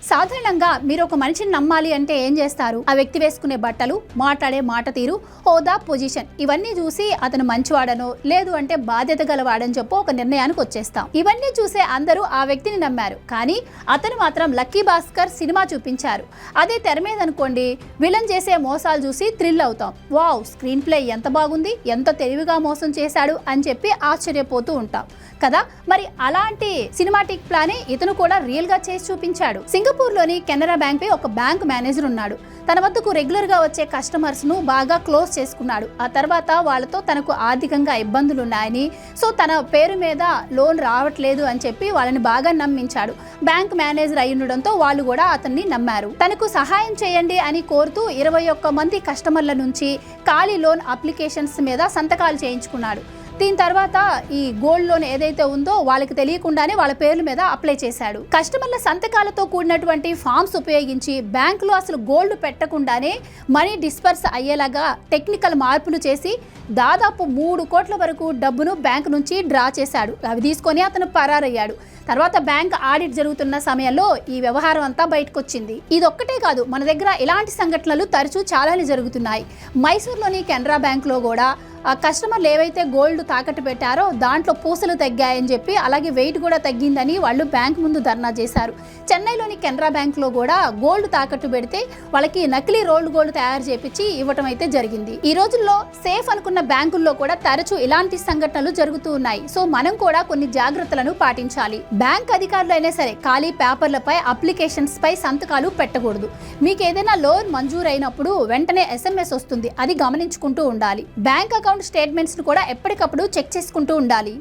సాధారణంగా మీరు ఒక మనిషిని నమ్మాలి అంటే ఏం చేస్తారు? ఆ వ్యక్తి వేసుకునే బట్టలు, మాట్లాడే మాట తీరు, హోదా, పొజిషన్ ఇవన్నీ చూసి అతను మంచివాడనో లేదు అంటే బాధ్యత గలవాడని చెప్పి ఒక నిర్ణయానికి వచ్చేస్తాం. ఇవన్నీ చూసే అందరూ ఆ వ్యక్తిని నమ్మారు. కానీ అతను మాత్రం లక్కీ భాస్కర్ సినిమా చూపించారు. అదే తెర మీద అనుకోండి, విలన్ చేసే మోసాలు చూసి థ్రిల్ అవుతాం. వావ్, స్క్రీన్ ప్లే ఎంత బాగుంది, ఎంత తెలివిగా మోసం చేశాడు అని చెప్పి ఆశ్చర్యపోతూ ఉంటాం కదా. మరి అలాంటి సినిమాటిక్ ప్లానే ఇతను కూడా రియల్ గా చేసి చూపించాడు. సింగపూర్ లోని కెనరా బ్యాంక్ పై ఒక బ్యాంక్ మేనేజర్ ఉన్నాడు. తన వద్దకు రెగ్యులర్ గా వచ్చే కస్టమర్స్ ను బాగా క్లోజ్ చేసుకున్నాడు. ఆ తర్వాత వాళ్ళతో తనకు ఆర్థికంగా ఇబ్బందులు ఉన్నాయని, సో తన పేరు మీద లోన్ రావట్లేదు అని చెప్పి వాళ్ళని బాగా నమ్మించాడు. బ్యాంక్ మేనేజర్ అయ్యుండడంతో వాళ్ళు కూడా అతన్ని నమ్మారు. తనకు సహాయం చేయండి అని కోరుతూ 21 మంది కస్టమర్ల నుంచి ఖాళీ లోన్ అప్లికేషన్స్ మీద సంతకాలు చేయించుకున్నాడు. దీని తర్వాత ఈ గోల్డ్ లోన్ ఏదైతే ఉందో వాళ్ళకి తెలియకుండానే వాళ్ళ పేర్ల మీద అప్లై చేశాడు. కస్టమర్ల సంతకాలతో కూడినటువంటి ఫామ్స్ ఉపయోగించి బ్యాంకులో అసలు గోల్డ్ పెట్టకుండానే మనీ డిస్పర్స్ అయ్యేలాగా టెక్నికల్ మార్పులు చేసి దాదాపు 3 కోట్ల వరకు డబ్బును బ్యాంక్ నుంచి డ్రా చేశాడు. అవి తీసుకొని అతను పరారయ్యాడు. తర్వాత బ్యాంక్ ఆడిట్ జరుగుతున్న సమయంలో ఈ వ్యవహారం అంతా బయటకు వచ్చింది. ఇదొక్కటే కాదు, మన దగ్గర ఇలాంటి సంఘటనలు తరచూ చాలానే జరుగుతున్నాయి. మైసూర్లోని కెనరా బ్యాంక్లో కూడా ఆ కస్టమర్లు ఏవైతే గోల్డ్ తాకట్టు పెట్టారో దాంట్లో పూసలు తగ్గాయని చెప్పి, అలాగే వెయిట్ కూడా తగ్గిందని వాళ్ళు బ్యాంక్ ముందు ధర్నా చేశారు. చెన్నైలోని కెనరా బ్యాంక్లో కూడా గోల్డ్ తాకట్టు పెడితే వాళ్ళకి నకిలీ రోల్డ్ గోల్డ్ తయారు చేపించి ఇవ్వటం అయితే జరిగింది. ఈ రోజుల్లో సేఫ్ అనుకున్న బ్యాంకుల్లో కూడా తరచూ ఇలాంటి సంఘటనలు జరుగుతూ ఉన్నాయి. సో మనం కూడా కొన్ని జాగ్రత్తలను పాటించాలి. బ్యాంక్ అధికారులు అయినా సరే ఖాళీ పేపర్లపై అప్లికేషన్స్ పై సంతకాలు పెట్టకూడదు. మీకు ఏదైనా లోన్ మంజూరు అయినప్పుడు వెంటనే SMS వస్తుంది, అది గమనించుకుంటూ ఉండాలి. బ్యాంక్ అకౌంట్ స్టేట్మెంట్స్ ను కూడా ఎప్పటికప్పుడు చెక్ చేసుకుంటూ ఉండాలి.